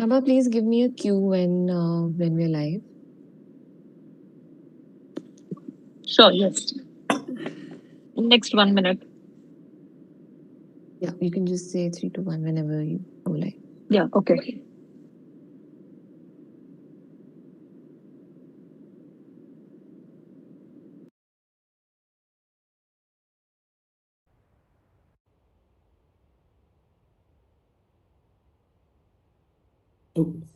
Haba, please give me a cue when we're live. Sure, yes. Next 1 minute. Yeah, you can just say 3 to 1 whenever you go live. Yeah, okay. Oops.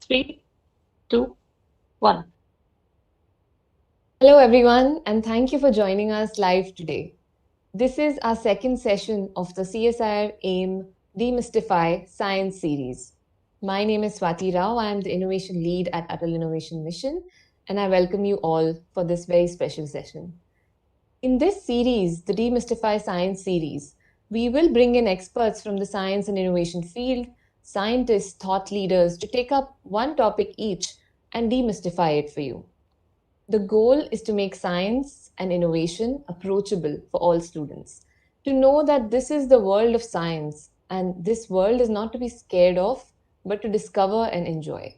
3, 2, 1. Hello, everyone, and thank you for joining us live today. This is our second session of the CSIR AIM Demystify Science series. My name is Swati Rao. I am the Innovation Lead at Atal Innovation Mission, and I welcome you all for this very special session. In this series, the Demystify Science series, we will bring in experts from the science and innovation field, scientists, thought leaders, to take up one topic each and demystify it for you. The goal is to make science and innovation approachable for all students, to know that this is the world of science and this world is not to be scared of, but to discover and enjoy.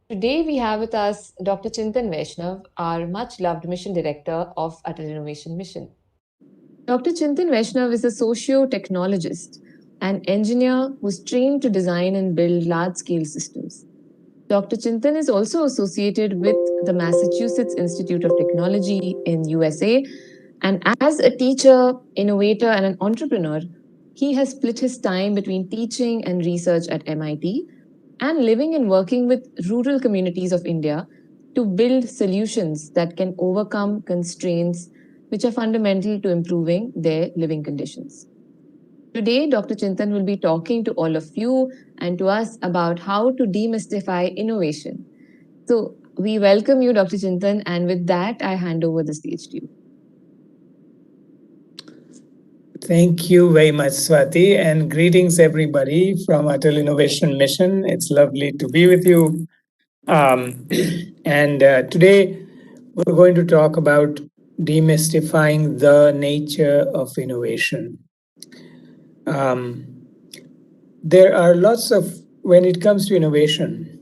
Today we have with us Dr. Chintan Vaishnav, our much loved mission director of Atal Innovation Mission. Dr. Chintan Vaishnav is a socio-technologist, an engineer who's trained to design and build large-scale systems. Dr. Chintan is also associated with the Massachusetts Institute of Technology in USA, and as a teacher, innovator, and an entrepreneur, he has split his time between teaching and research at MIT and living and working with rural communities of India to build solutions that can overcome constraints which are fundamental to improving their living conditions. Today, Dr. Chintan will be talking to all of you and to us about how to demystify innovation. So, we welcome you, Dr. Chintan, and with that, I hand over the stage to you. Thank you very much, Swati, and greetings everybody from Atal Innovation Mission. It's lovely to be with you. And today we're going to talk about demystifying the nature of innovation. There are lots of, when it comes to innovation,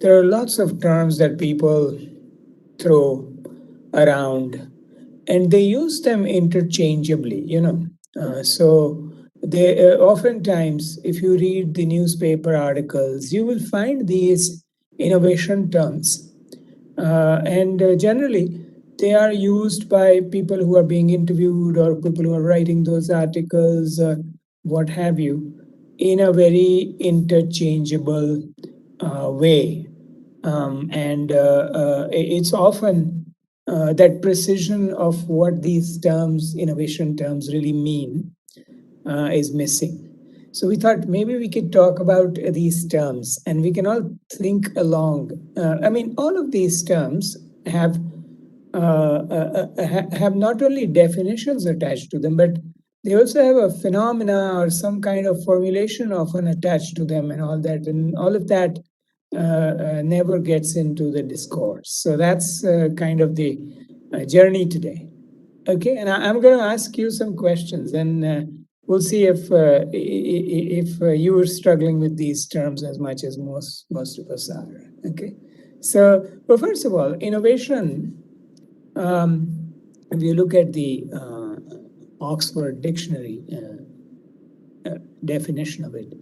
there are lots of terms that people throw around and they use them interchangeably. So they oftentimes, if you read the newspaper articles, you will find these innovation terms. And generally, they are used by people who are being interviewed or people who are writing those articles, what have you, in a very interchangeable way. And it's often that precision of what these terms, innovation terms, really mean is missing. So we thought maybe we could talk about these terms and we can all think along. All of these terms have not only definitions attached to them, but they also have a phenomena or some kind of formulation often attached to them and all that. And all of that never gets into the discourse. So that's kind of the journey today. Okay, and I'm going to ask you some questions, and we'll see if you are struggling with these terms as much as most of us are. Okay, so well, first of all, innovation. If you look at the Oxford Dictionary definition of it,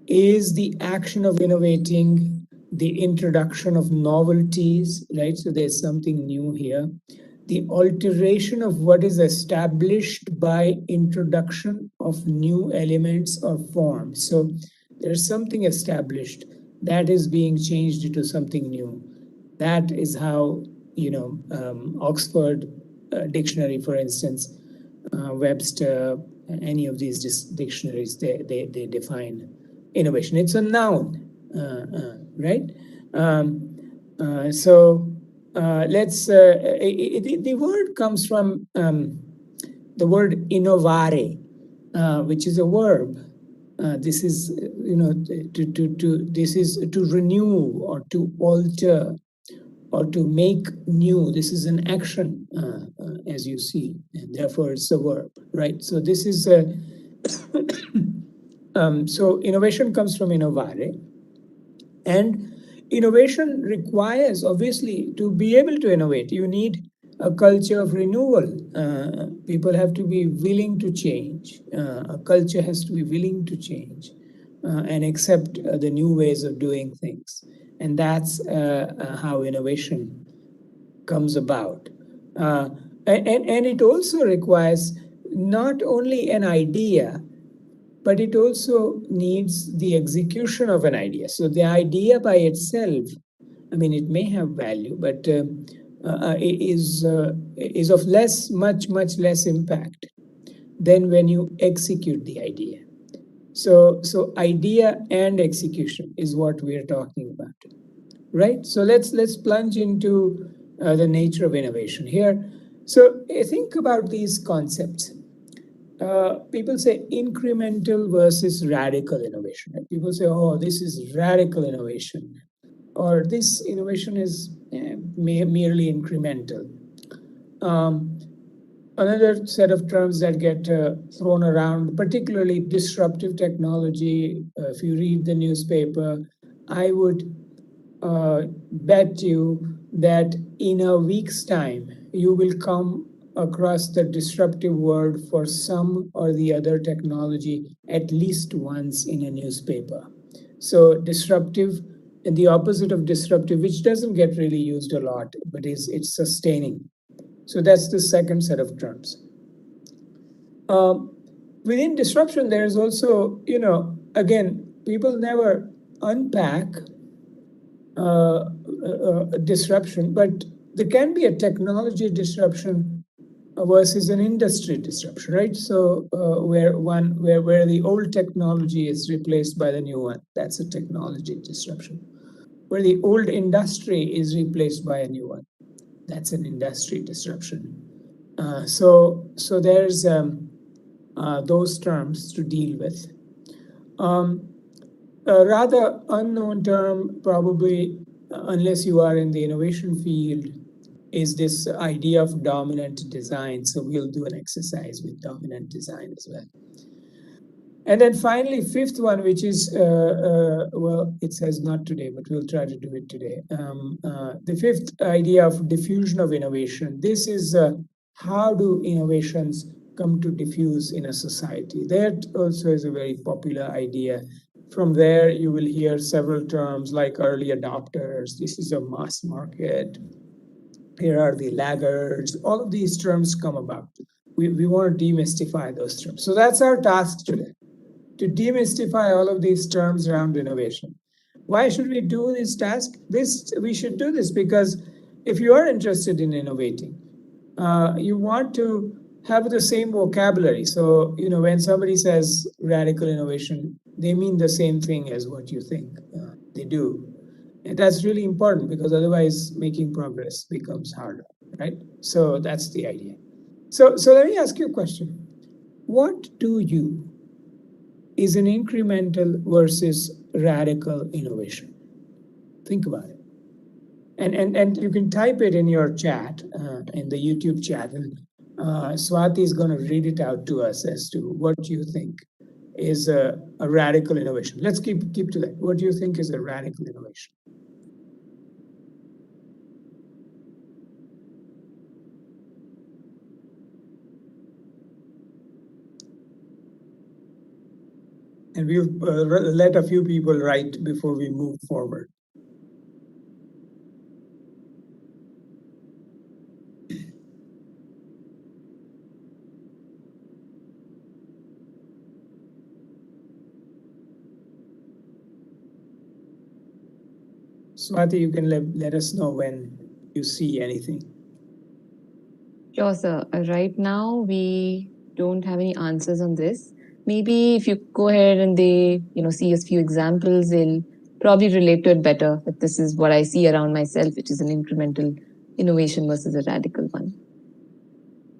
is the action of innovating, the introduction of novelties, right? So there's something new here. The alteration of what is established by introduction of new elements or forms. So there's something established that is being changed into something new. That is how, Oxford Dictionary, for instance, Webster, any of these dictionaries, they define innovation. It's a noun, right? So let's. The word comes from the word innovare, which is a verb. This is, this is to renew or to alter or to make new. This is an action, as you see, and therefore it's a verb, right? So this is So innovation comes from innovare, and innovation requires, obviously, to be able to innovate, you need a culture of renewal. People have to be willing to change. A culture has to be willing to change and accept the new ways of doing things. And that's how innovation comes about. Uh, and it also requires not only an idea, but it also needs the execution of an idea. So the idea by itself, I mean, it may have value, but it is of much less impact than when you execute the idea. So idea and execution is what we are talking about, right? So let's plunge into the nature of innovation here. So think about these concepts. People say incremental versus radical innovation. Right? People say, oh, this is radical innovation, or this innovation is merely incremental. Um, Another set of terms that get thrown around, particularly disruptive technology. If you read the newspaper, I would bet you that in a week's time, you will come across the disruptive word for some or the other technology at least once in a newspaper. So, disruptive, and the opposite of disruptive, which doesn't get really used a lot, but it's sustaining. So, that's the second set of terms. Um, Within disruption, there is also, again, people never unpack disruption, but there can be a technology disruption versus an industry disruption, right? So where the old technology is replaced by the new one, that's a technology disruption. Where the old industry is replaced by a new one, that's an industry disruption. So there's those terms to deal with. Um, a rather unknown term, probably, unless you are in the innovation field, is this idea of dominant design. So we'll do an exercise with dominant design as well. And then finally, fifth one, which is, well, it says not today, but we'll try to do it today. The fifth idea of diffusion of innovation. This is how do innovations come to diffuse in a society? That also is a very popular idea. From there, you will hear several terms like early adopters. This is a mass market. Here are the laggards. All of these terms come about. We want to demystify those terms. So that's our task today, to demystify all of these terms around innovation. Why should we do this task? We should do this because if you are interested in innovating, you want to have the same vocabulary. So, when somebody says radical innovation, they mean the same thing as what you think they do. And that's really important because otherwise making progress becomes harder, right? So that's the idea. So let me ask you a question. What do you is an incremental versus radical innovation? Think about it. And you can type it in your chat, in the YouTube chat, and Swati is going to read it out to us as to what you think is a radical innovation. Let's keep to that. What do you think is a radical innovation? And we'll let a few people write before we move forward. Swati, you can let us know when you see anything. Sure, sir. Right now, we don't have any answers on this. Maybe if you go ahead and they, see a few examples, they'll probably relate to it better. But this is what I see around myself, which is an incremental innovation versus a radical one.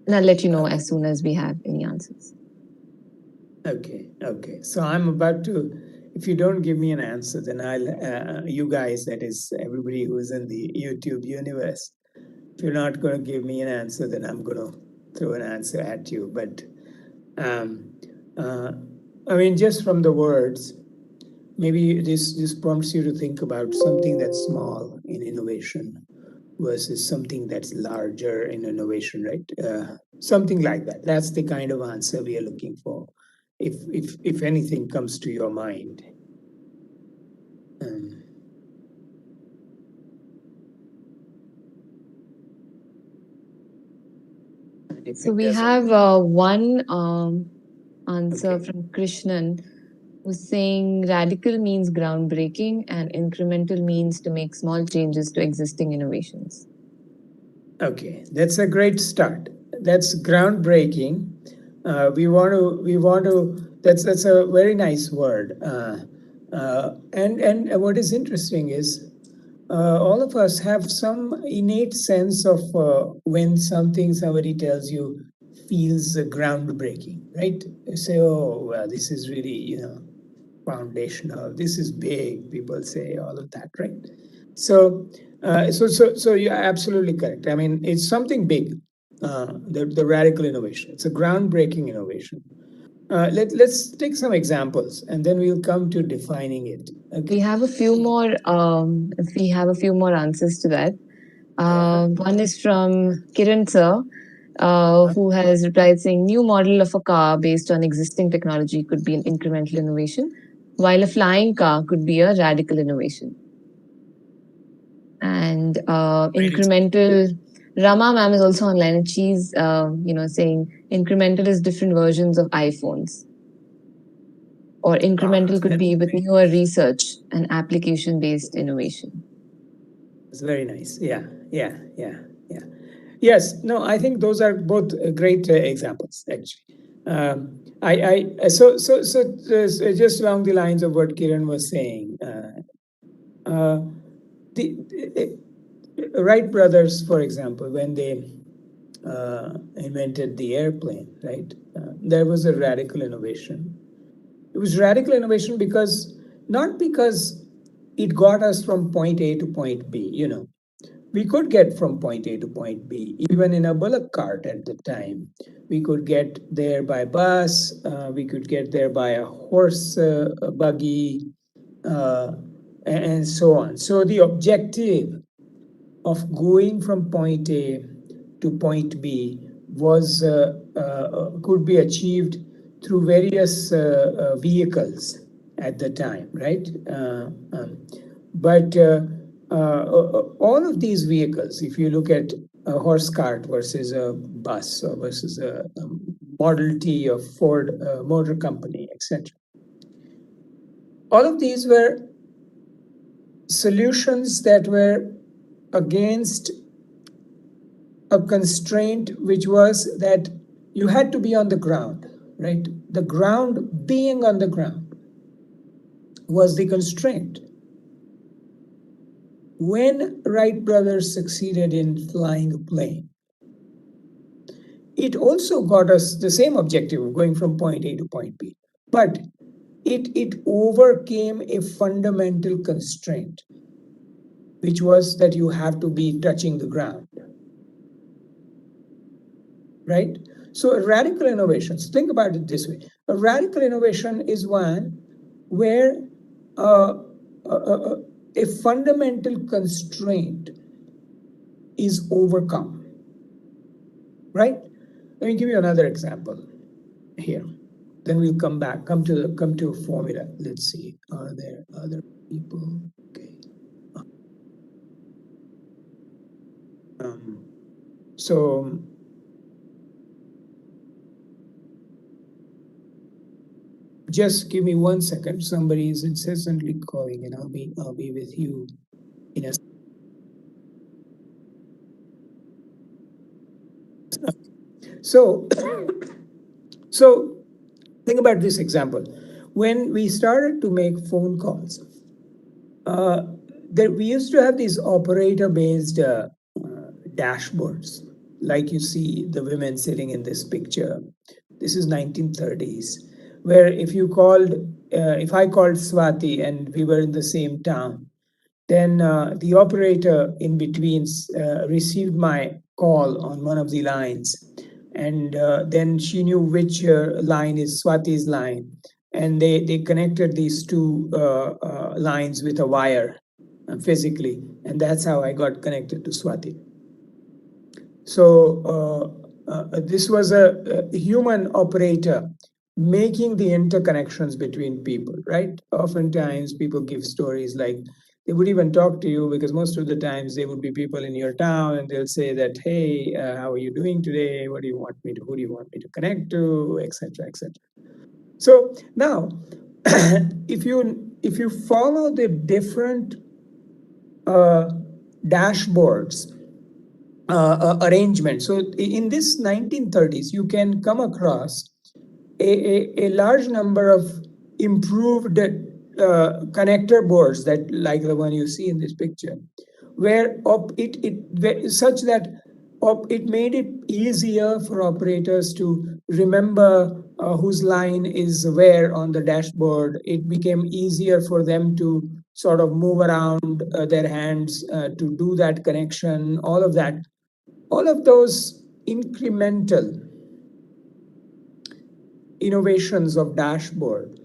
And I'll let you know as soon as we have any answers. Okay. So I'm about to, if you don't give me an answer, then I'll, you guys, that is everybody who's in the YouTube universe, if you're not going to give me an answer, then I'm going to throw an answer at you. But um, uh, I mean, just from the words, maybe this prompts you to think about something that's small in innovation versus something that's larger in innovation, right? Something like that. That's the kind of answer we are looking for. If anything comes to your mind. Um, if So it we doesn't, have one answer okay. from Krishnan, who's saying radical means groundbreaking and incremental means to make small changes to existing innovations. Okay, that's a great start. That's groundbreaking. We want to. That's a very nice word. And what is interesting is all of us have some innate sense of when somebody tells you feels groundbreaking, right? You say, oh, well, this is really, foundational. This is big. People say all of that, right? So, so you're absolutely correct. I mean, it's something big. The radical innovation. It's a groundbreaking innovation. Let's take some examples, and then we'll come to defining it. We Okay. have a few more. If we have a few more answers to that. Yeah. One is from Kiran sir, who has replied saying new model of a car based on existing technology could be an incremental innovation, while a flying car could be a radical innovation. And incremental, Rama ma'am is also online, and she's saying incremental is different versions of iPhones, or incremental could be with newer research and application based innovation. It's very nice. Yeah, yeah, yeah, yeah. Yes, no, I think those are both great examples, actually. So just along the lines of what Kiran was saying, the Wright brothers, for example, when they invented the airplane, right? There was a radical innovation. It was radical innovation because not because it got us from point A to point B, we could get from point A to point B, even in a bullock cart at the time. We could get there by bus, we could get there by a horse buggy, uh, and so on. So the objective of going from point A to point B was could be achieved through various vehicles at the time, right? But all of these vehicles, if you look at a horse cart versus a bus or versus a Model T of Ford Motor Company, etc., all of these were solutions that were against a constraint, which was that you had to be on the ground, right? The ground, being on the ground, was the constraint. When Wright brothers succeeded in flying a plane, it also got us the same objective of going from point A to point B, but it overcame a fundamental constraint, which was that you have to be touching the ground, right? So a radical innovation, so think about it this way. A radical innovation is one where uh, a fundamental constraint is overcome, right? Let me give you another example here. Then we'll come to a formula. Let's see, are there other people? Okay. So just give me 1 second. Somebody is incessantly calling, and I'll be with you in a. So so think about this example. When we started to make phone calls, uh, we used to have these operator-based dashboards, like you see the women sitting in this picture. This is 1930s, where if I called Swati and we were in the same town, then the operator in between received my call on one of the lines, and then she knew which line is Swati's line, and they connected these two lines with a wire physically, and that's how I got connected to Swati. So this was a human operator making the interconnections between people, right? Oftentimes people give stories like they would even talk to you because most of the times they would be people in your town and they'll say that, hey, how are you doing today? What do you want me to, who do you want me to connect to, etc., etc. So now, if you follow the different dashboards arrangement. So in this 1930s, you can come across a large number of improved connector boards that like the one you see in this picture, where such that it made it easier for operators to remember whose line is where on the dashboard. It became easier for them to sort of move around their hands to do that connection, all of that. All of those incremental innovations of dashboard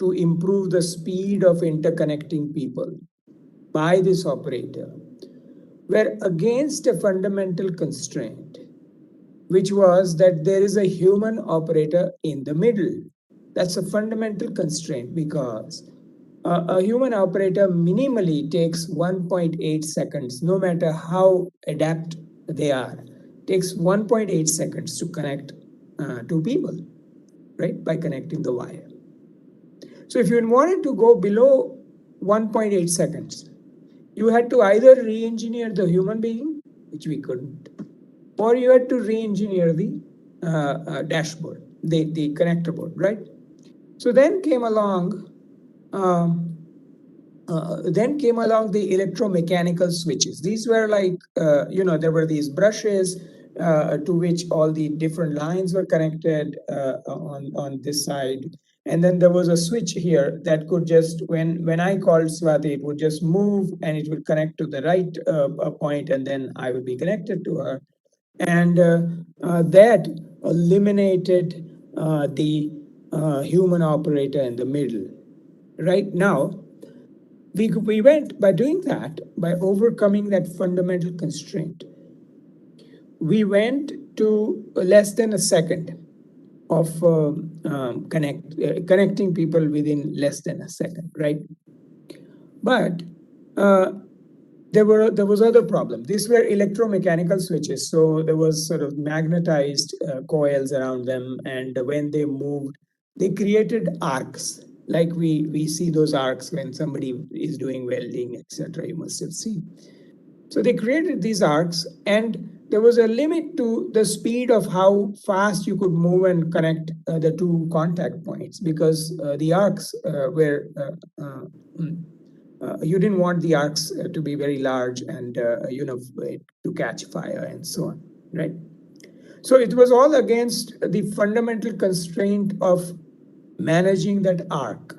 to improve the speed of interconnecting people by this operator were against a fundamental constraint, which was that there is a human operator in the middle. That's a fundamental constraint because a human operator minimally takes 1.8 seconds, no matter how adept they are, takes 1.8 seconds to connect two people, right, by connecting the wire. So if you wanted to go below 1.8 seconds, you had to either re-engineer the human being, which we couldn't, or you had to re-engineer the dashboard, the connector board, right? So then came along um, the electromechanical switches. These were like, there were these brushes to which all the different lines were connected on this side. And then there was a switch here that could just, when I called Swati, it would just move and it would connect to the right point, and then I would be connected to her. And that eliminated the human operator in the middle. Right now, we went by doing that, by overcoming that fundamental constraint. We went to less than a second of connecting people within less than a second, right? But there was other problem. These were electromechanical switches, so there was sort of magnetized coils around them, and when they moved, they created arcs, like we see those arcs when somebody is doing welding, etc. You must have seen. So they created these arcs, and there was a limit to the speed of how fast you could move and connect the two contact points, because the arcs were you didn't want the arcs to be very large and to catch fire and so on, right? So it was all against the fundamental constraint of managing that arc.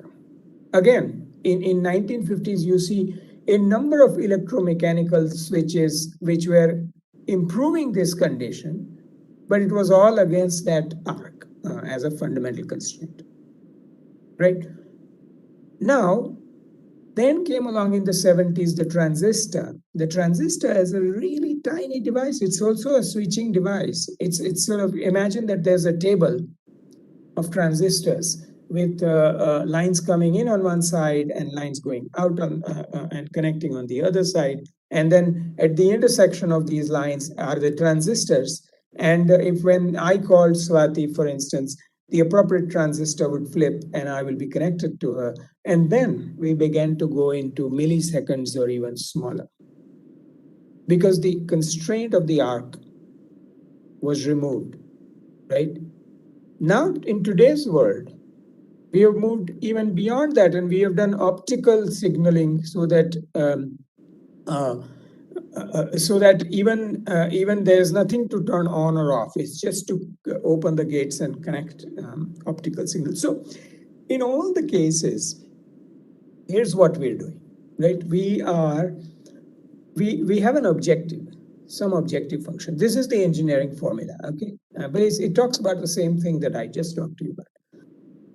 Again, in 1950s, you see a number of electromechanical switches which were improving this condition, but it was all against that arc as a fundamental constraint, right? Now, then came along in the 70s the transistor. The transistor is a really tiny device. It's also a switching device. It's sort of, imagine that there's a table of transistors with lines coming in on one side and lines going out on and connecting on the other side. And then at the intersection of these lines are the transistors. And if when I called Swati, for instance, the appropriate transistor would flip and I will be connected to her. And then we began to go into milliseconds or even smaller, because the constraint of the arc was removed, right? Now, in today's world, we have moved even beyond that, and we have done optical signaling so that even there's nothing to turn on or off. It's just to open the gates and connect optical signals. So, in all the cases, here's what we're doing, right? We have an objective, some objective function. This is the engineering formula, okay? But it talks about the same thing that I just talked to you about.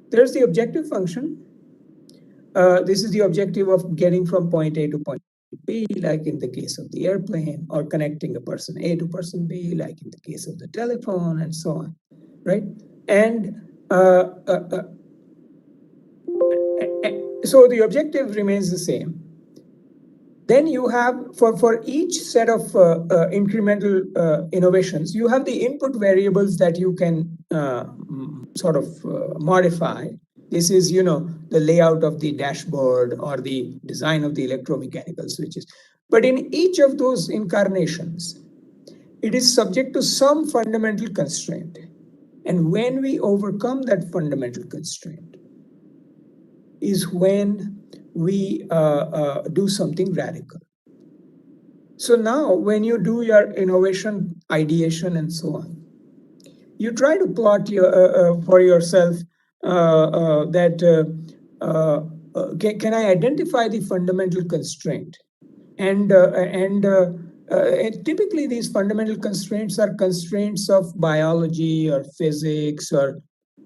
There's the objective function. This is the objective of getting from point A to point B, like in the case of the airplane, or connecting a person A to person B, like in the case of the telephone, and so on, right? And so the objective remains the same. Then you have, for each set of incremental innovations, you have the input variables that you can sort of modify. This is, the layout of the dashboard or the design of the electromechanical switches. But in each of those incarnations, it is subject to some fundamental constraint. And when we overcome that fundamental constraint is when we do something radical. So now when you do your innovation ideation and so on, you try to plot for yourself that can I identify the fundamental constraint? And typically these fundamental constraints are constraints of biology or physics, or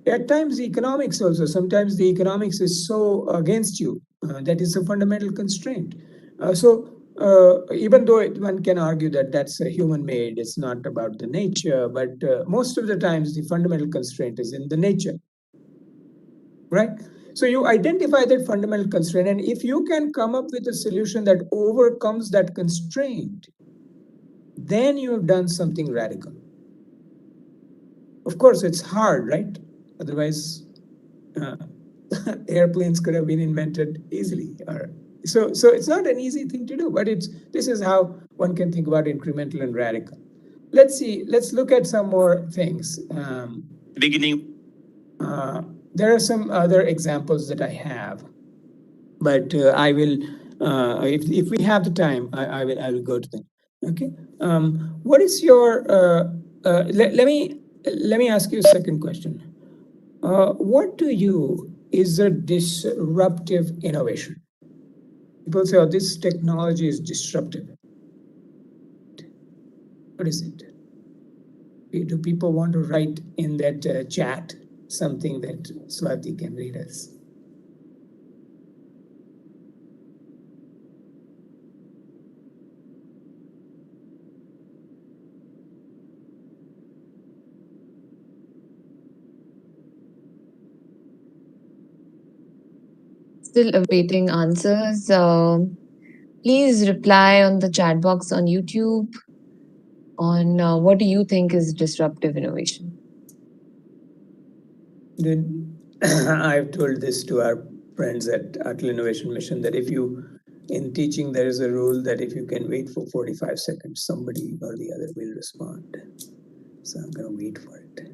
at times economics also. Sometimes the economics is so against you that is a fundamental constraint. So even though one can argue that that's a human made, it's not about the nature, but most of the times the fundamental constraint is in the nature, right? So you identify that fundamental constraint, and if you can come up with a solution that overcomes that constraint, then you've done something radical. Of course, it's hard, right? Otherwise, airplanes could have been invented easily. So it's not an easy thing to do, but this is how one can think about incremental and radical. Let's look at some more things. Beginning. There are some other examples that I have, but I will, if we have the time, I will go to them. Okay. What is your? Let me ask you a second question. What to you is a disruptive innovation? People say, "Oh, this technology is disruptive." What is it? Do people want to write in that chat something that Swati can read us? Still awaiting answers. Please reply on the chat box on YouTube on what do you think is disruptive innovation? I've told this to our friends at Atal Innovation Mission that in teaching, there is a rule that if you can wait for 45 seconds, somebody or the other will respond. So I'm going to wait for it.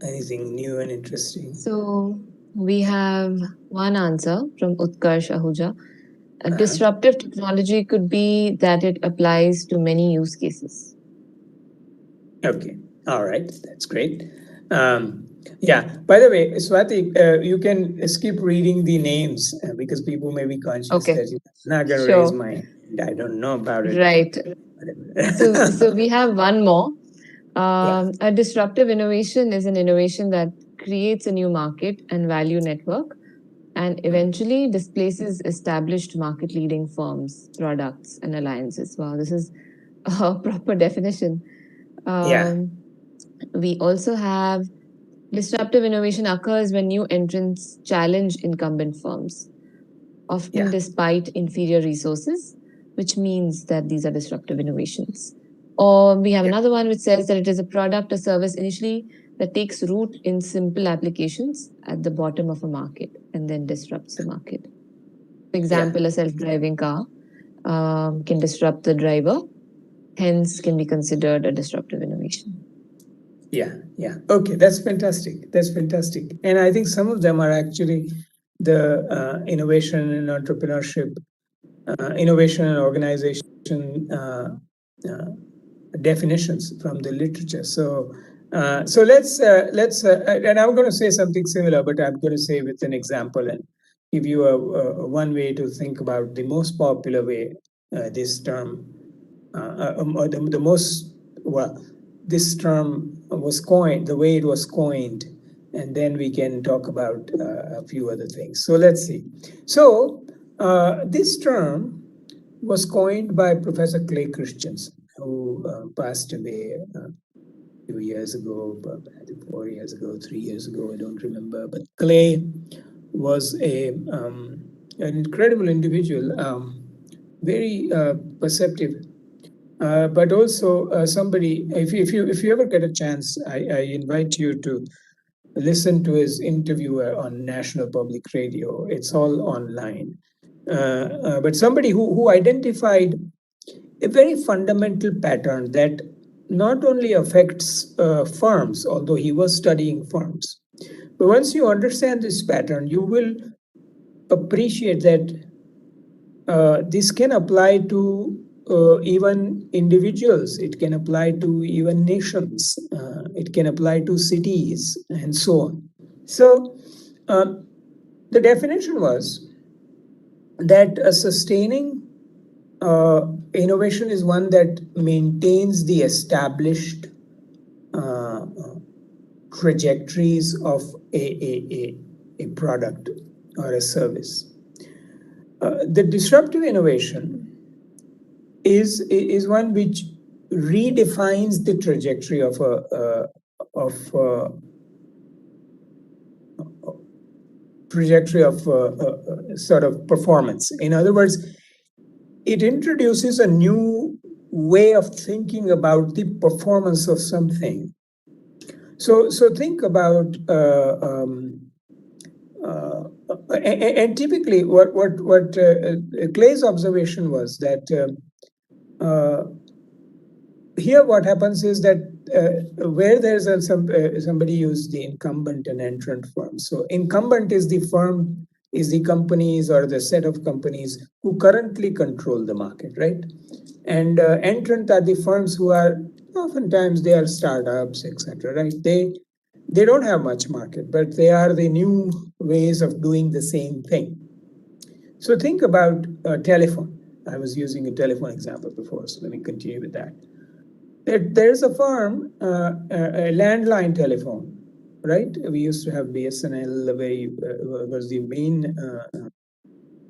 Anything new and interesting? So we have one answer from Utkarsh Ahuja. A disruptive technology could be that it applies to many use cases. Okay. All right. That's great. Yeah. By the way, Swati, you can skip reading the names because people may be conscious that you're not going to raise my hand. I don't know about it. Right. So we have one more. A disruptive innovation is an innovation that creates a new market and value network and eventually displaces established market leading firms, products, and alliances. Wow, this is a proper definition. We also have disruptive innovation occurs when new entrants challenge incumbent firms, often despite inferior resources, which means that these are disruptive innovations. Or we have another one which says that it is a product or service initially that takes root in simple applications at the bottom of a market and then disrupts the market. For example, a self-driving car can disrupt the driver, hence can be considered a disruptive innovation. Yeah. Okay, that's fantastic. That's fantastic. And I think some of them are actually the innovation and entrepreneurship, innovation and organization uh, definitions from the literature. So let's and I'm going to say something similar, but I'm going to say with an example and give you a one way to think about the most popular way this term, or the most well, this term was coined, the way it was coined, and then we can talk about a few other things. So let's see. So this term was coined by Professor Clay Christensen, who passed away a few years ago, I think 4 years ago, 3 years ago, I don't remember. But Clay was an incredible individual, very perceptive, but also somebody. If you ever get a chance, I invite you to listen to his interview on National Public Radio. It's all online. But somebody who identified a very fundamental pattern that not only affects firms, although he was studying firms, but once you understand this pattern, you will appreciate that this can apply to even individuals, it can apply to even nations, it can apply to cities, and so on. So, the definition was that a sustaining innovation is one that maintains the established uh, trajectories of a product or a service. The disruptive innovation is one which redefines the trajectory of a trajectory of sort of performance. In other words, it introduces a new way of thinking about the performance of something. So think about and typically what Clay's observation was that here what happens is that where there's somebody used the incumbent and entrant firm. So incumbent is the firm, is the companies or the set of companies who currently control the market, right? And entrant are the firms who are oftentimes they are startups, etc. Right? They don't have much market, but they are the new ways of doing the same thing. So think about a telephone. I was using a telephone example before, so let me continue with that. There's a firm, a landline telephone, right? We used to have BSNL, was the main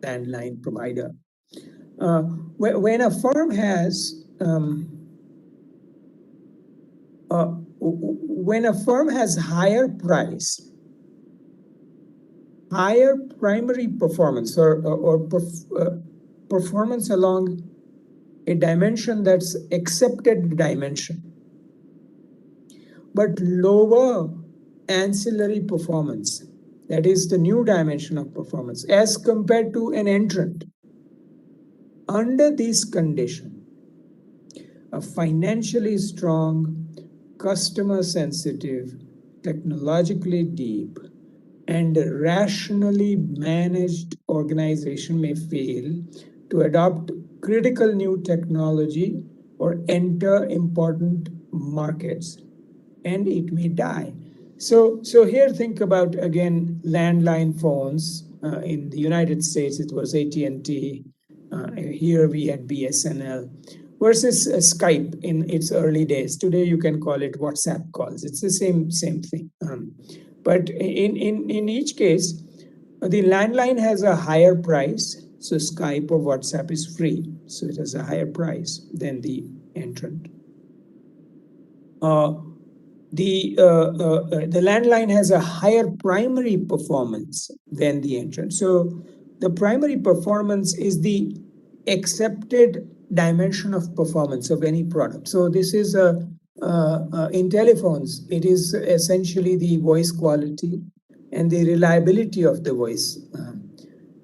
landline provider. When a firm has when a firm has higher price, higher primary performance, or performance along a dimension that's accepted dimension, but lower ancillary performance, that is the new dimension of performance, as compared to an entrant. Under this condition, a financially strong, customer sensitive, technologically deep, and rationally managed organization may fail to adopt critical new technology or enter important markets, and it may die. So here think about again landline phones. In the United States, it was AT&T. Here we had BSNL versus Skype in its early days. Today you can call it WhatsApp calls. It's the same thing. But in each case, the landline has a higher price. So Skype or WhatsApp is free. So it has a higher price than the entrant. The landline has a higher primary performance than the entrant. So the primary performance is the accepted dimension of performance of any product. So this is in telephones, it is essentially the voice quality and the reliability of the voice.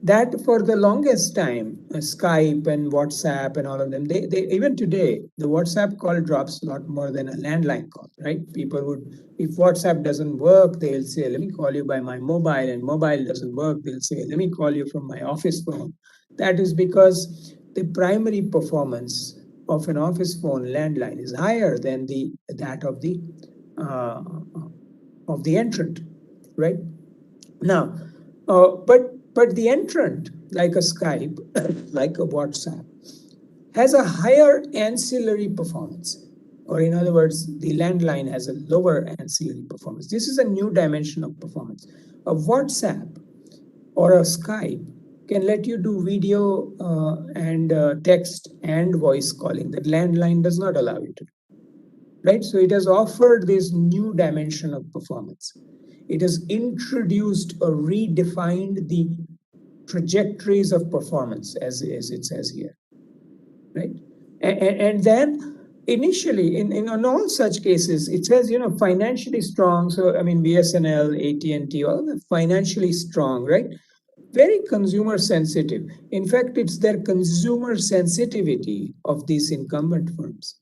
that for the longest time, Skype and WhatsApp and all of them, they even today, the WhatsApp call drops a lot more than a landline call, right? People would, if WhatsApp doesn't work, they'll say, let me call you by my mobile, and mobile doesn't work, they'll say, let me call you from my office phone. That is because the primary performance of an office phone landline is higher than that uh, of the entrant, right? Now, but the entrant, like a Skype, like a WhatsApp, has a higher ancillary performance. Or in other words, the landline has a lower ancillary performance. This is a new dimension of performance. A WhatsApp or a Skype can let you do video and text and voice calling that landline does not allow you to do, right? So it has offered this new dimension of performance. It has introduced or redefined the trajectories of performance, as it says here, right? And then initially, in all such cases, it says, financially strong. So, I mean, BSNL, AT&T, all of them financially strong, right? Very consumer sensitive. In fact, it's their consumer sensitivity of these incumbent firms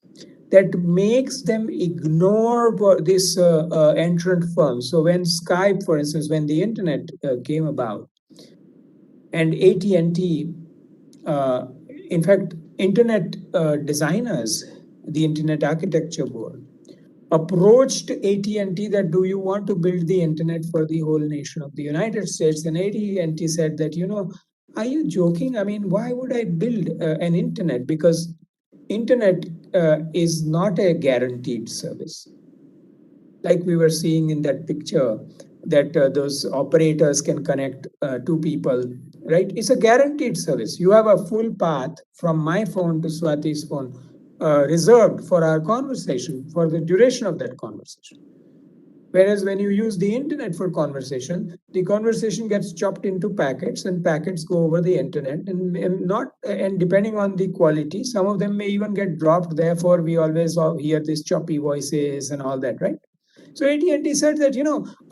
that makes them ignore this entrant firm. So when Skype, for instance, when the internet came about, and AT&T, uh, in fact, internet designers, the Internet Architecture Board, approached AT&T that, do you want to build the internet for the whole nation of the United States? And AT&T said that, are you joking? I mean, why would I build an internet? Because internet is not a guaranteed service. Like we were seeing in that picture, that those operators can connect two people, right? It's a guaranteed service. You have a full path from my phone to Swati's phone, reserved for our conversation, for the duration of that conversation. Whereas when you use the internet for conversation, the conversation gets chopped into packets, and packets go over the internet, and depending on the quality, some of them may even get dropped. Therefore, we always hear these choppy voices and all that, right? So AT&T said that,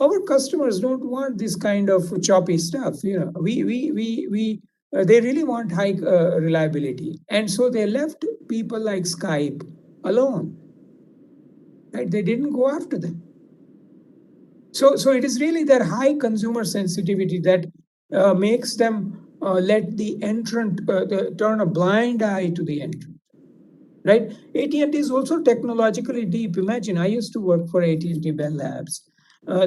our customers don't want this kind of choppy stuff. They really want high reliability, and so they left people like Skype alone. Right? They didn't go after them. So it is really their high consumer sensitivity that makes them let the entrant turn a blind eye to the entrant. Right? AT&T is also technologically deep. Imagine, I used to work for AT&T Bell Labs.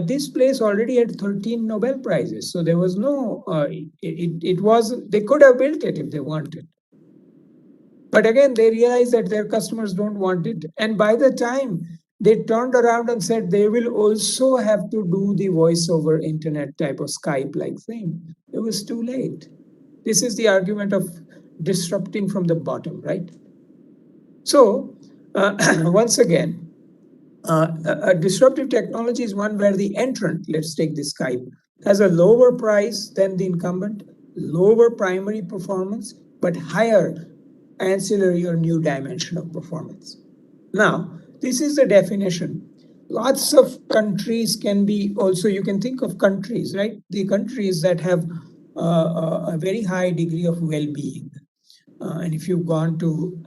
This place already had 13 Nobel Prizes. So there was no, it was, they could have built it if they wanted. But again, they realized that their customers don't want it. And by the time they turned around and said they will also have to do the voice over internet type of Skype like thing, it was too late. This is the argument of disrupting from the bottom, right? So, once again, a disruptive technology is one where the entrant, let's take this Skype, has a lower price than the incumbent, lower primary performance, but higher ancillary or new dimension of performance. Now, this is the definition. Lots of countries can be also, you can think of countries, right? The countries that have a very high degree of well being. And if you've gone to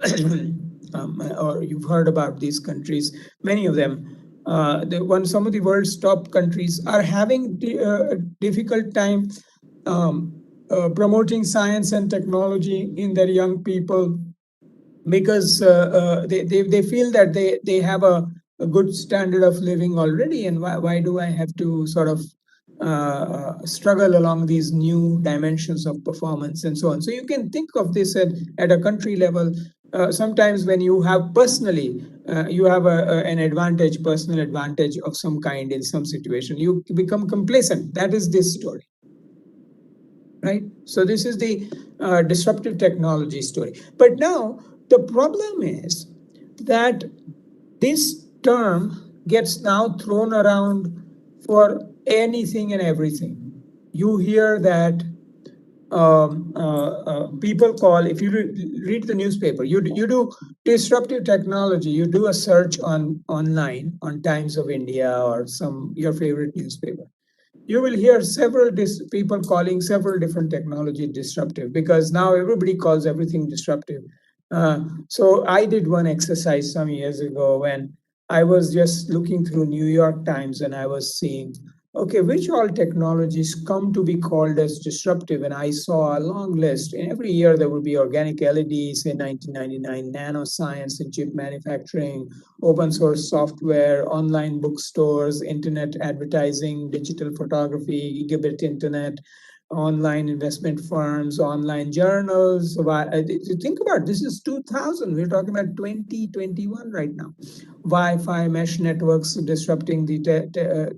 or you've heard about these countries, many of them, some of the world's top countries are having a difficult time promoting science and technology in their young people, because they feel that they have a good standard of living already, and why do I have to sort of struggle along these new dimensions of performance and so on. So you can think of this at a country level. Sometimes when you have personally, you have an advantage, personal advantage of some kind in some situation, you become complacent. That is this story. Right? So this is the disruptive technology story. But now the problem is that this term gets now thrown around for anything and everything. You hear that people call, if you read the newspaper, you do disruptive technology, you do a search online on Times of India or your favorite newspaper. you will hear several people calling several different technology disruptive, because now everybody calls everything disruptive. So I did one exercise some years ago when I was just looking through New York Times, and I was seeing, okay, which all technologies come to be called as disruptive? And I saw a long list. And every year there would be organic LEDs in 1999, nanoscience and chip manufacturing, open source software, online bookstores, internet advertising, digital photography, gigabit internet, online investment firms, online journals. Think about it, this is 2000. We're talking about 2021 right now. Wi-Fi mesh networks disrupting the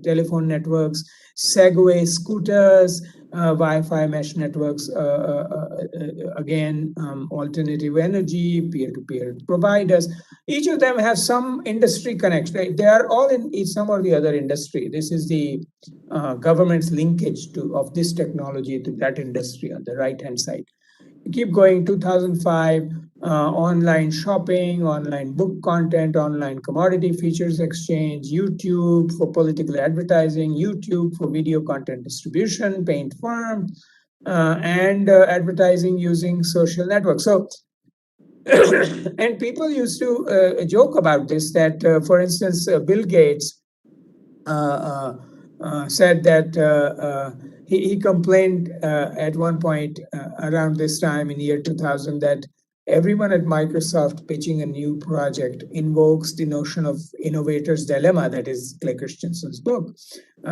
telephone networks, Segway scooters, Wi-Fi mesh networks, again, alternative energy, peer-to-peer providers. Each of them has some industry connection. Right? They are all in some or the other industry. This is the government's linkage of this technology to that industry on the right-hand side. Keep going. 2005, online shopping, online book content, online commodity features exchange, YouTube for political advertising, YouTube for video content distribution, paint firm, and advertising using social networks. So, and people used to joke about this, that, for instance, Bill Gates said that he complained at one point around this time in year 2000 that everyone at Microsoft pitching a new project invokes the notion of innovator's dilemma. That is Clay Christensen's book.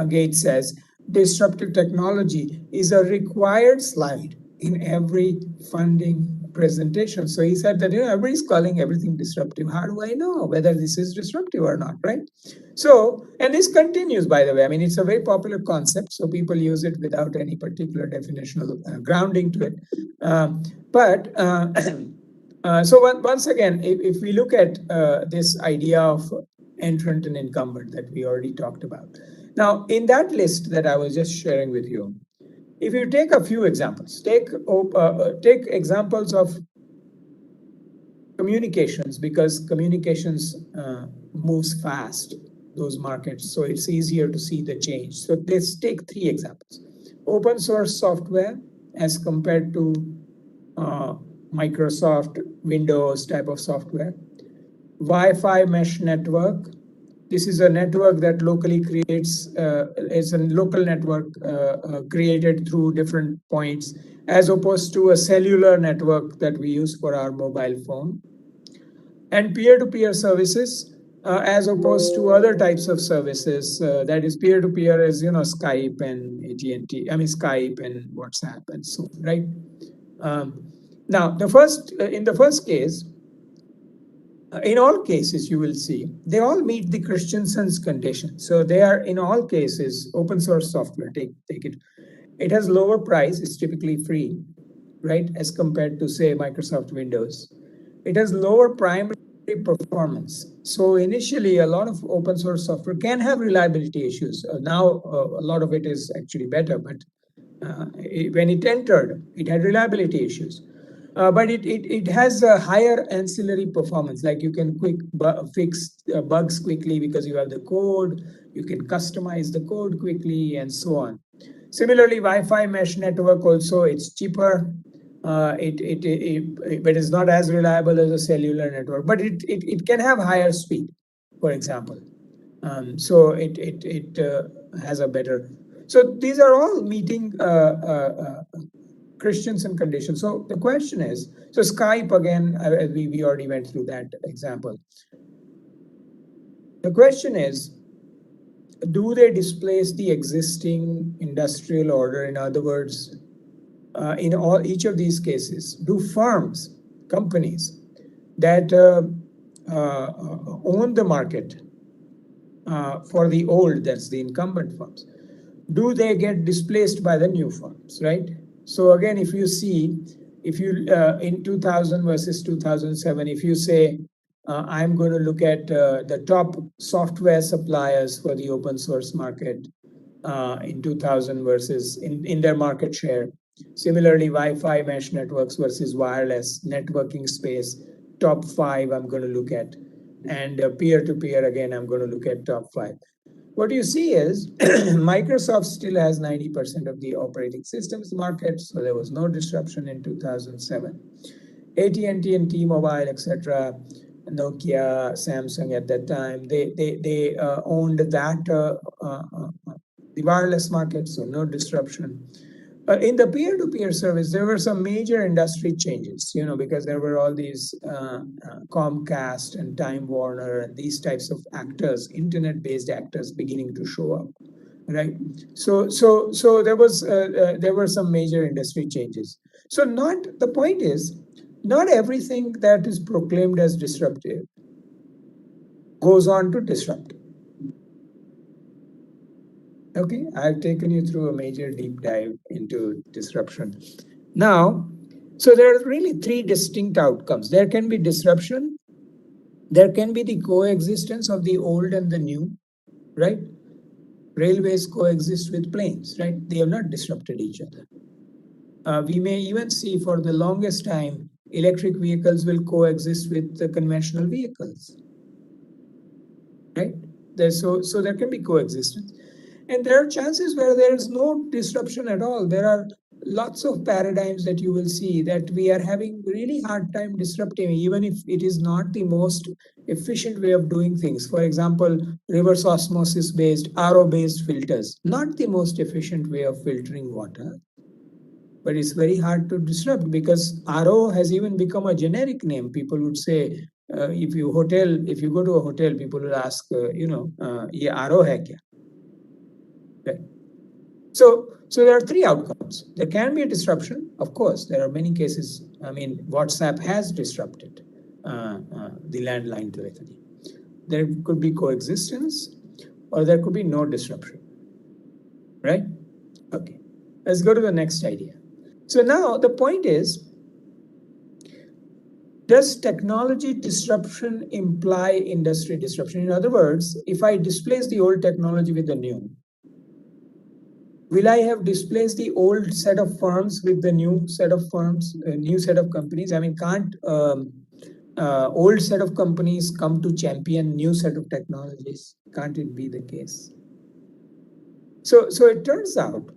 Gates says, disruptive technology is a required slide in every funding presentation. So he said that, everybody's calling everything disruptive. How do I know whether this is disruptive or not, right? So, and this continues, by the way. I mean, it's a very popular concept, so people use it without any particular definitional grounding to it. But so once again, if we look at this idea of entrant and incumbent that we already talked about. Now, in that list that I was just sharing with you, if you take a few examples, take examples of communications, because communications moves fast, those markets, so it's easier to see the change. So let's take three examples. Open source software as compared to Microsoft Windows type of software. Wi-Fi mesh network. This is a network that locally creates, it's a local network created through different points, as opposed to a cellular network that we use for our mobile phone. And peer-to-peer services, as opposed to other types of services, that is peer-to-peer is, Skype and AT&T, Skype and WhatsApp and so on, right? Now, in the first case, in all cases, you will see they all meet the Christensen's condition. So they are, in all cases, open source software. Take it. It has lower price. It's typically free, right, as compared to, say, Microsoft Windows. It has lower primary performance. So initially, a lot of open source software can have reliability issues. Now, a lot of it is actually better, but when it entered, it had reliability issues. But it has a higher ancillary performance, like you can fix bugs quickly because you have the code, you can customize the code quickly, and so on. Similarly, Wi-Fi mesh network also, it's cheaper, but it's not as reliable as a cellular network, but it can have higher speed, for example. So it has a better. So these are all meeting Christensen conditions. So the question is, so Skype again, we already went through that example. The question is, do they displace the existing industrial order? In other words, in each of these cases, do firms, companies that own the market for the old, that's the incumbent firms, do they get displaced by the new firms, right? So again, if you see, in 2000 versus 2007, if you say, I'm going to look at the top software suppliers for the open source market in 2000 versus in their market share. Similarly, Wi-Fi mesh networks versus wireless networking space, top 5 I'm going to look at. And peer-to-peer, again, I'm going to look at top 5. what you see is Microsoft still has 90% of the operating systems market, so there was no disruption in 2007. AT&T and T-Mobile, etc., Nokia, Samsung at that time, they owned that the wireless market, so no disruption. In the peer-to-peer service, there were some major industry changes, because there were all these Comcast and Time Warner and these types of actors, internet-based actors, beginning to show up, right? So there were some major industry changes. So the point is, not everything that is proclaimed as disruptive goes on to disrupt. Okay, I've taken you through a major deep dive into disruption. Now, so there are really three distinct outcomes. There can be disruption, there can be the coexistence of the old and the new, right? Railways coexist with planes, right? They have not disrupted each other. We may even see for the longest time, electric vehicles will coexist with the conventional vehicles, right? So there can be coexistence. And there are chances where there is no disruption at all. There are lots of paradigms that you will see that we are having really hard time disrupting, even if it is not the most efficient way of doing things. For example, reverse osmosis based, RO based filters, not the most efficient way of filtering water. But it's very hard to disrupt because RO has even become a generic name. People would say, if you go to a hotel, people will ask, ye RO hai kya? Right. So there are three outcomes. There can be a disruption, of course. There are many cases. I mean, WhatsApp has disrupted the landline telephony. There could be coexistence, or there could be no disruption. Right? Okay. Let's go to the next idea. So now the point is, does technology disruption imply industry disruption? In other words, if I displace the old technology with the new, will I have displaced the old set of firms with the new set of firms, new set of companies? I mean, can't old set of companies come to champion new set of technologies? Can't it be the case? So it turns out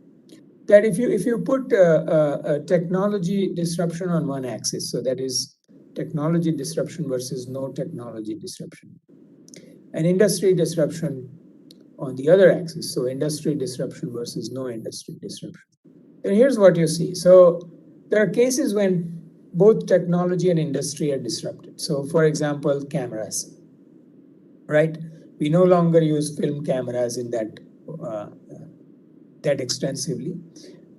that if you put technology disruption on one axis, so that is technology disruption versus no technology disruption, and industry disruption on the other axis, so industry disruption versus no industry disruption. And here's what you see. So there are cases when both technology and industry are disrupted. So for example, cameras, right? We no longer use film cameras in that extensively.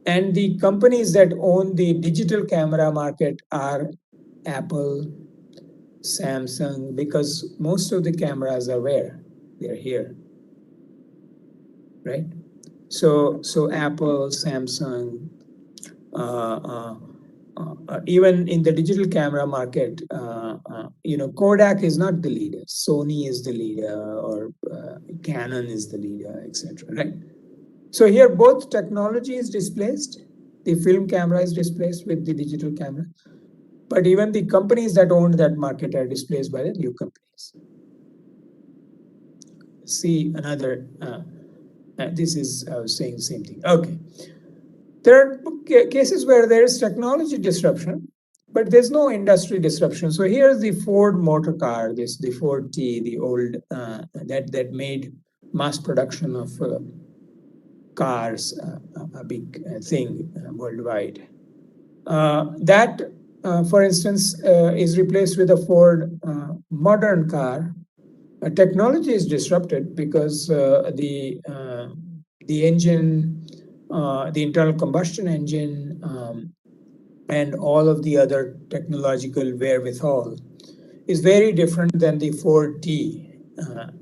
And the companies that own the digital camera market are Apple, Samsung, because most of the cameras are where? They're here, right? So Apple, Samsung, even in the digital camera market, Kodak is not the leader. Sony is the leader, or Canon is the leader, etc. Right? So here, both technology is displaced. The film camera is displaced with the digital camera, but even the companies that own that market are displaced by the new companies. See another. This is I was saying the same thing. Okay. There are cases where there is technology disruption, but there's no industry disruption. So here's the Ford motor car, the Ford T, the old that made mass production of cars a big thing worldwide. That, for instance, is replaced with a Ford modern car. Technology is disrupted because the engine, the internal combustion engine, and all of the other technological wherewithal is very different than the Ford T.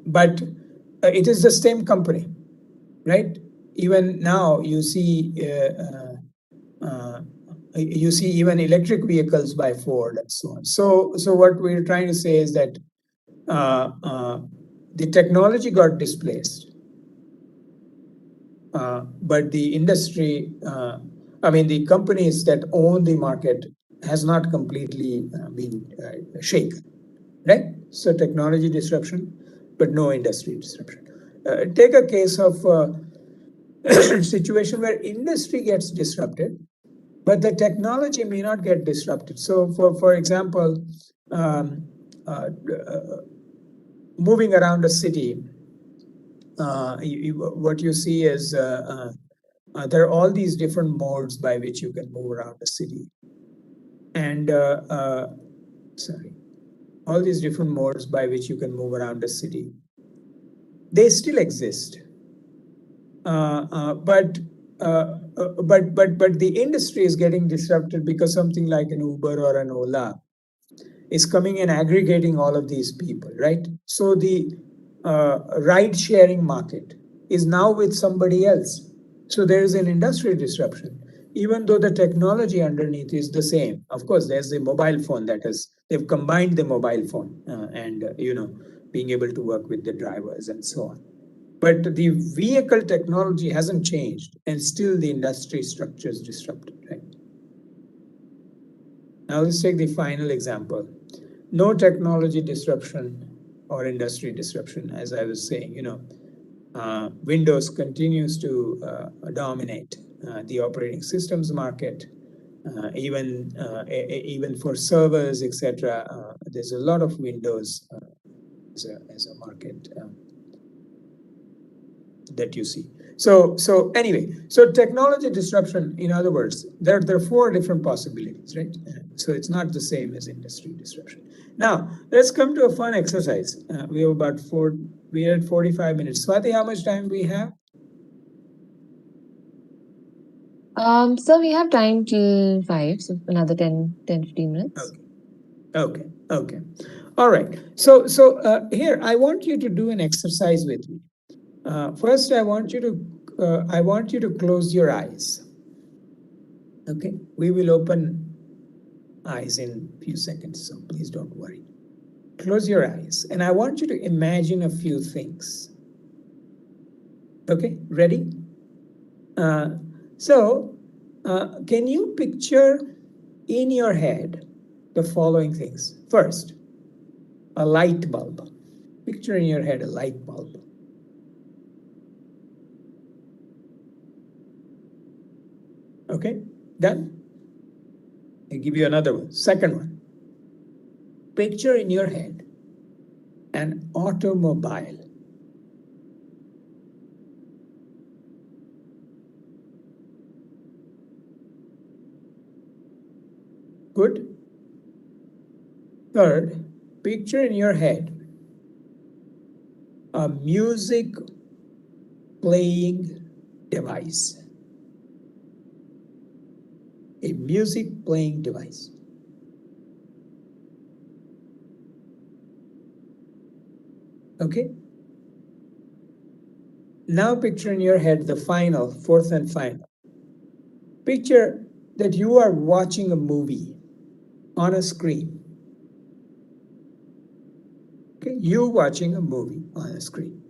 But it is the same company, right? Even now, you see even electric vehicles by Ford and so on. So what we're trying to say is that the technology got displaced, but the industry, the companies that own the market has not completely been shaken, right? So technology disruption, but no industry disruption. Take a case of situation where industry gets disrupted, but the technology may not get disrupted. So, for example, um, uh, moving around a city, what you see is there are all these different modes by which you can move around a city, and sorry, all these different modes by which you can move around a city. They still exist, but the industry is getting disrupted because something like an Uber or an Ola is coming and aggregating all of these people, right? So the ride sharing market is now with somebody else. So there is an industrial disruption, even though the technology underneath is the same. Of course, there's the mobile phone that has, they've combined the mobile phone and, being able to work with the drivers and so on. But the vehicle technology hasn't changed, and still the industry structure is disrupted, right? Now let's take the final example. No technology disruption or industry disruption, as I was saying, Windows continues to dominate the operating systems market. Even for servers, etc. There's a lot of Windows as a market that you see. So anyway, so technology disruption, in other words, there are four different possibilities, right? So it's not the same as industry disruption. Now let's come to a fun exercise. We have we are at 45 minutes. Swati, how much time we have? So we have time till 5, so another 15 minutes. Okay. All right. So here I want you to do an exercise with me. First, I want you to close your eyes. Okay, we will open eyes in a few seconds, so please don't worry. Close your eyes, and I want you to imagine a few things. Okay, ready? Can you picture in your head the following things? First, a light bulb. Picture in your head a light bulb. Okay, done? I'll give you another one. Second one. Picture in your head an automobile. Good. Third, picture in your head a music playing device. A music playing device. Okay? Now picture in your head the final, fourth and final. Picture that you are watching a movie on a screen. Okay, you watching a movie on a screen.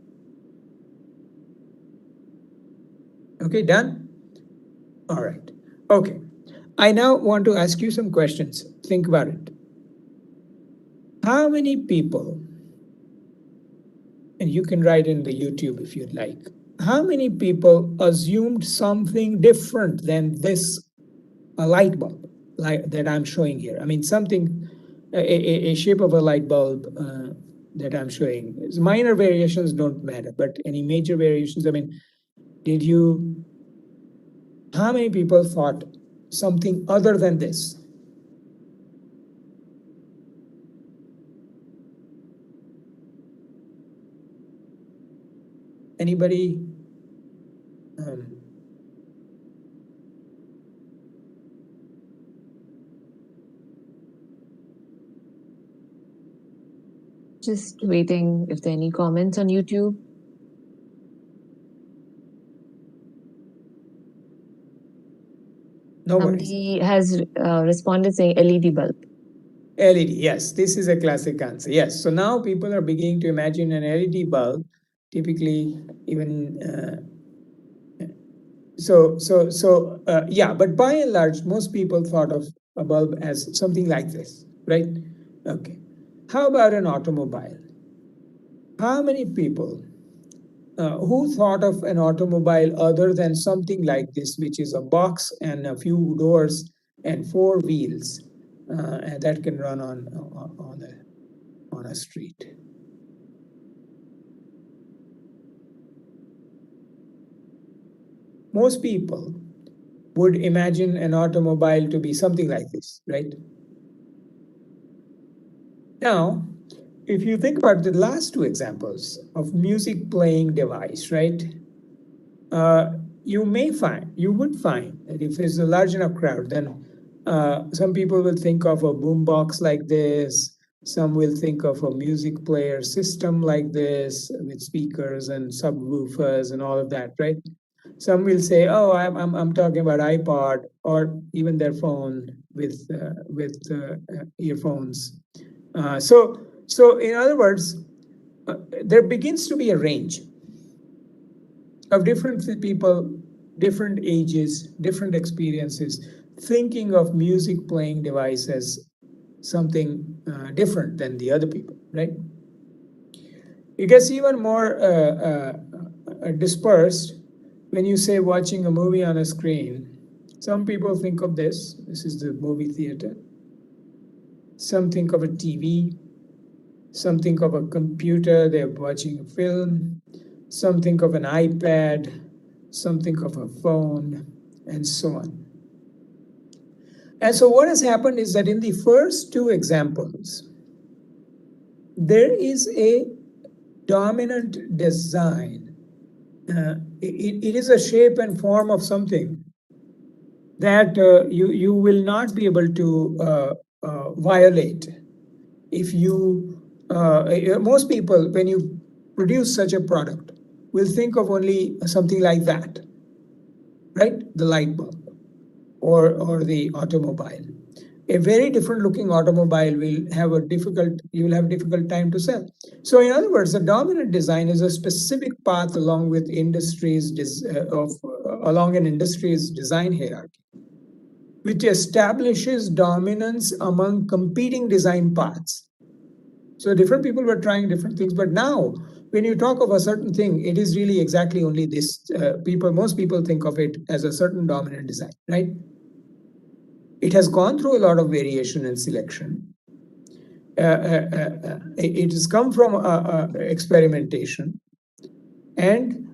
Okay, done? All right. Okay. I now want to ask you some questions. Think about it. How many people, and you can write in the YouTube if you'd like, how many people assumed something different than this light bulb that I'm showing here? I mean, a shape of a light bulb that I'm showing. Minor variations don't matter, but any major variations, I mean, how many people thought something other than this? Anybody? Just waiting if there are any comments on YouTube. No worries. Somebody has responded saying LED bulb. LED, yes, this is a classic answer. Yes, so now people are beginning to imagine an LED bulb, typically even yeah, but by and large, most people thought of a bulb as something like this, right? Okay. How about an automobile? How many people who thought of an automobile other than something like this, which is a box and a few doors and four wheels, and that can run on a street? Most people would imagine an automobile to be something like this, right? Now, if you think about the last two examples of music playing device, right? You would find that if it's a large enough crowd, then some people will think of a boombox like this. Some will think of a music player system like this with speakers and subwoofers and all of that, right? Some will say, "Oh, I'm talking about iPod or even their phone with earphones." So in other words, there begins to be a range of different people, different ages, different experiences, thinking of music playing device as something different than the other people, right? It gets even more dispersed when you say watching a movie on a screen. Some people think of this. This is the movie theater. Some think of a TV. Some think of a computer. They're watching a film. Some think of an iPad. Some think of a phone, and so on. And so what has happened is that in the first two examples, there is a dominant design. It is a shape and form of something that you will not be able to violate. If you, most people, when you produce such a product, will think of only something like that, right? The light bulb or the automobile. A very different looking automobile will have a difficult time to sell. So in other words, the dominant design is a specific path along with along an industry's design hierarchy, which establishes dominance among competing design paths. So different people were trying different things, but now when you talk of a certain thing, it is really exactly only this. Most people think of it as a certain dominant design, right? It has gone through a lot of variation and selection. It has come from experimentation, and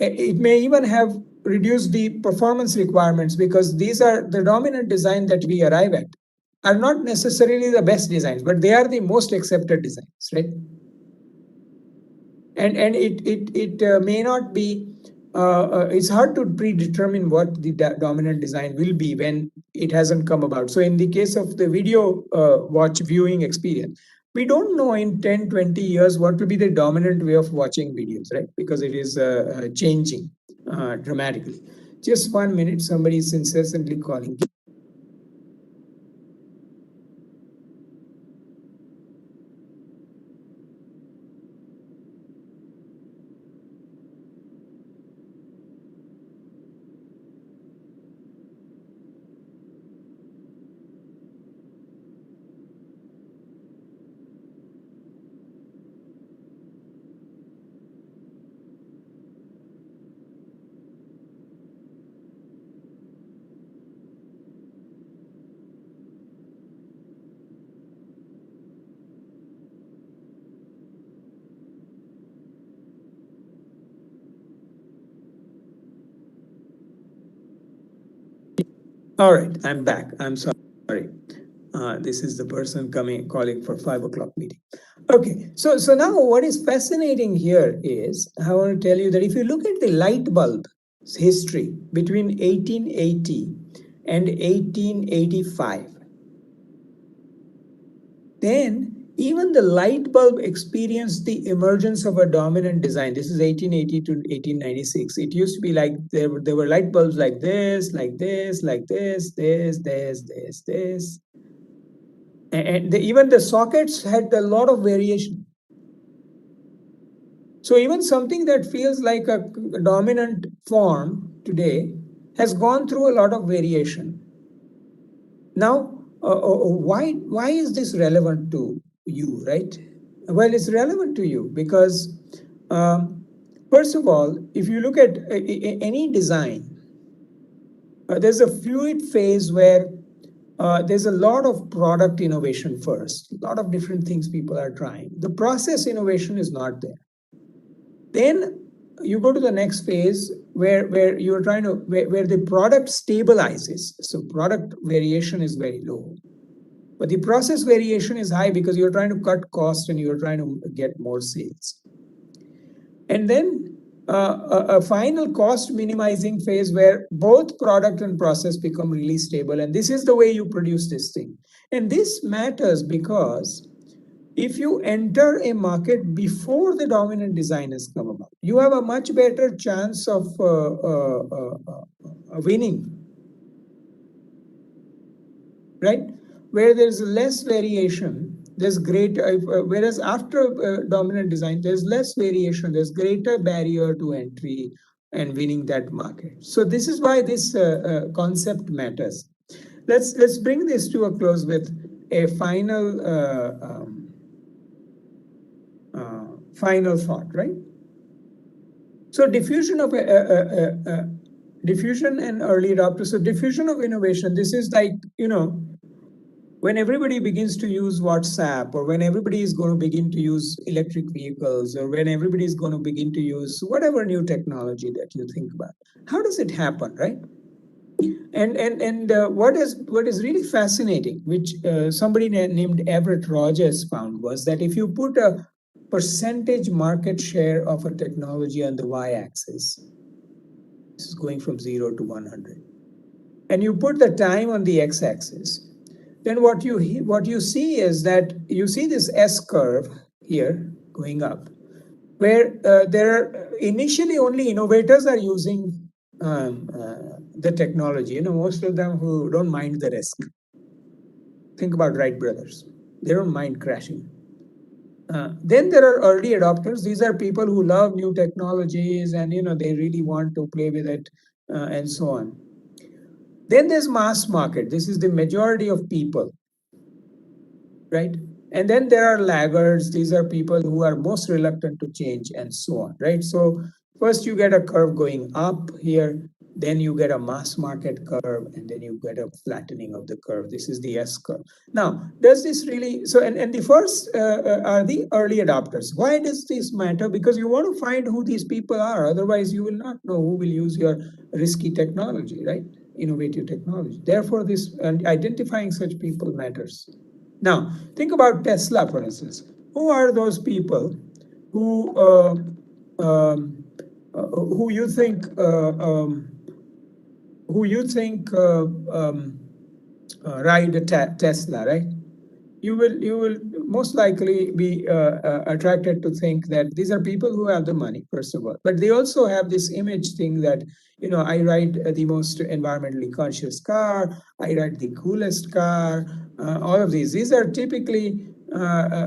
it may even have reduced the performance requirements, because these are the dominant design that we arrive at are not necessarily the best designs, but they are the most accepted designs, right? And it may not be. It's hard to predetermine what the dominant design will be when it hasn't come about. So in the case of the video watch viewing experience, we don't know in 10, 20 years what will be the dominant way of watching videos, right? Because it is changing dramatically. Just 1 minute, somebody is incessantly calling. All right, I'm back. I'm sorry. This is the person calling for 5 o'clock meeting. Okay, so now what is fascinating here is I want to tell you that if you look at the light bulb history between 1880 and 1885, then even the light bulb experienced the emergence of a dominant design. This is 1880 to 1896. It used to be like there were light bulbs like this, like this, like this. And even the sockets had a lot of variation. So even something that feels like a dominant form today has gone through a lot of variation. Now, why is this relevant to you, right? Well, it's relevant to you because First of all, if you look at any design, there's a fluid phase where there's a lot of product innovation first, a lot of different things people are trying. The process innovation is not there. Then you go to the next phase where you're trying to where the product stabilizes. So product variation is very low. But the process variation is high because you're trying to cut cost and you're trying to get more sales. And then a final cost minimizing phase where both product and process become really stable. And this is the way you produce this thing. And this matters because if you enter a market before the dominant design has come about, you have a much better chance of winning, right? Where there's less variation, there's greater, whereas after dominant design, there's less variation, there's greater barrier to entry and winning that market. So this is why this concept matters. Let's bring this to a close with a final thought, right? So diffusion of diffusion and early adopters. So diffusion of innovation. This is like, when everybody begins to use WhatsApp, or when everybody is going to begin to use electric vehicles, or when everybody is going to begin to use whatever new technology that you think about. How does it happen, right? And what is really fascinating, which somebody named Everett Rogers found, was that if you put a percentage market share of a technology on the y-axis, this is going from 0 to 100, and you put the time on the x-axis, then what you see is that you see this S curve here going up, where there are initially only innovators are using the technology. Most of them who don't mind the risk. Think about Wright brothers; they don't mind crashing. Then there are early adopters. These are people who love new technologies and they really want to play with it and so on. Then there's mass market. This is the majority of people, right? And then there are laggards. These are people who are most reluctant to change and so on, right? So first you get a curve going up here, then you get a mass market curve, and then you get a flattening of the curve. This is the S curve. Now, does this really, so, and the first are the early adopters. Why does this matter? Because you want to find who these people are. Otherwise, you will not know who will use your risky technology, right? Innovative technology. Therefore, this and identifying such people matters. Now, think about Tesla, for instance. Who are those people who who you think ride a Tesla, right? You will most likely be attracted to think that these are people who have the money, first of all, but they also have this image thing that I ride the most environmentally conscious car, I ride the coolest car. All of these are typically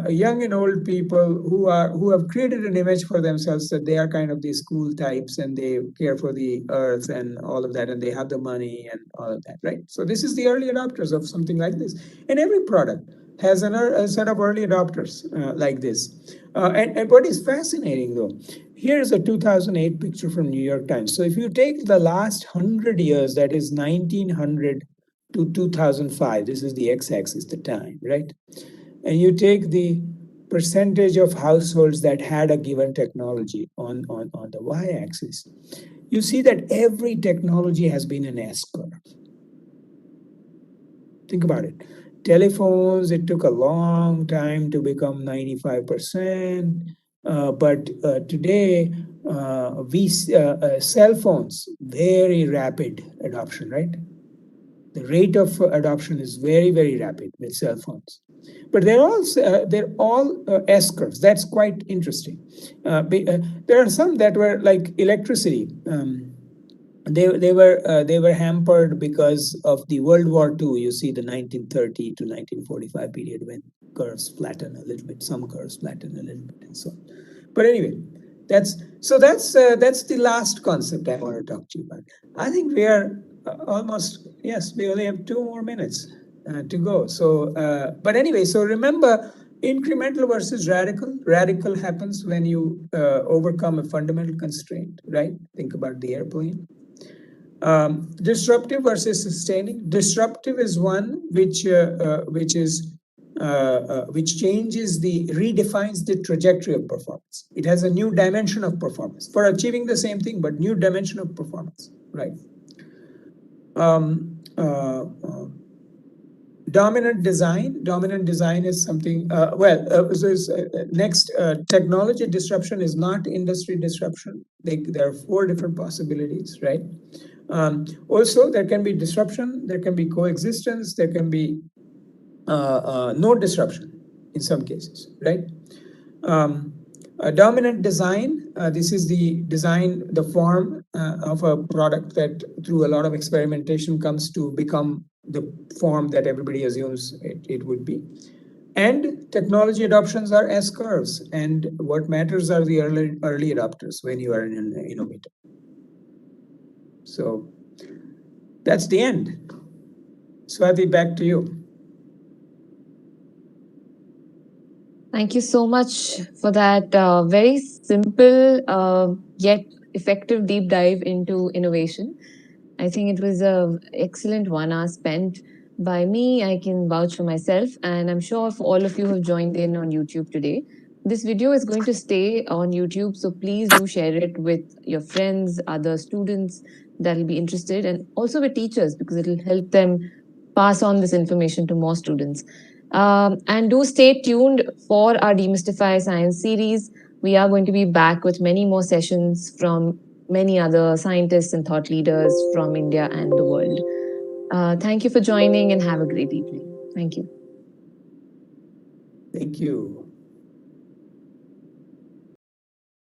young and old people who have created an image for themselves that they are kind of these cool types and they care for the earth and all of that, and they have the money and all of that, right? So this is the early adopters of something like this. And every product has a set of early adopters like this. And what is fascinating though, here's a 2008 picture from New York Times. So if you take the last 100 years, that is 1900 to 2005, this is the x-axis, the time, right? And you take the percentage of households that had a given technology on the y-axis, you see that every technology has been an S curve. Think about it. Telephones, it took a long time to become 95%, but today, cell phones, very rapid adoption, right? The rate of adoption is very, very rapid with cell phones. But they're all S curves. That's quite interesting. There are some that were like electricity. They were hampered because of the World War II. You see the 1930 to 1945 period when curves flatten a little bit. Some curves flatten a little bit, and so on. But anyway, that's the last concept I want to talk to you about. I think we are almost, yes, we only have 2 more minutes to go. So, but anyway, so remember Incremental versus radical. Radical happens when you overcome a fundamental constraint, right? Think about the airplane. Disruptive versus sustaining. Disruptive is one which changes redefines the trajectory of performance. It has a new dimension of performance for achieving the same thing, but new dimension of performance, right? Um, uh, uh, Dominant design is something, next, technology disruption is not industry disruption. There are four different possibilities, right? Also, there can be disruption, there can be coexistence, there can be no disruption in some cases, right? A dominant design, this is the design, the form of a product that through a lot of experimentation comes to become the form that everybody assumes it would be. And technology adoptions are S curves, and what matters are the early adopters when you are an innovator. So that's the end. Swati, back to you. Thank you so much for that very simple yet effective deep dive into innovation. I think it was a excellent 1 hour spent by me. I can vouch for myself, and I'm sure for all of you who have joined in on YouTube today. This video is going to stay on YouTube, so please do share it with your friends, other students that will be interested, and also with teachers because it will help them pass on this information to more students. And do stay tuned for our Demystify Science series. We are going to be back with many more sessions from many other scientists and thought leaders from India and the world. Thank you for joining and have a great evening. Thank you. Thank you.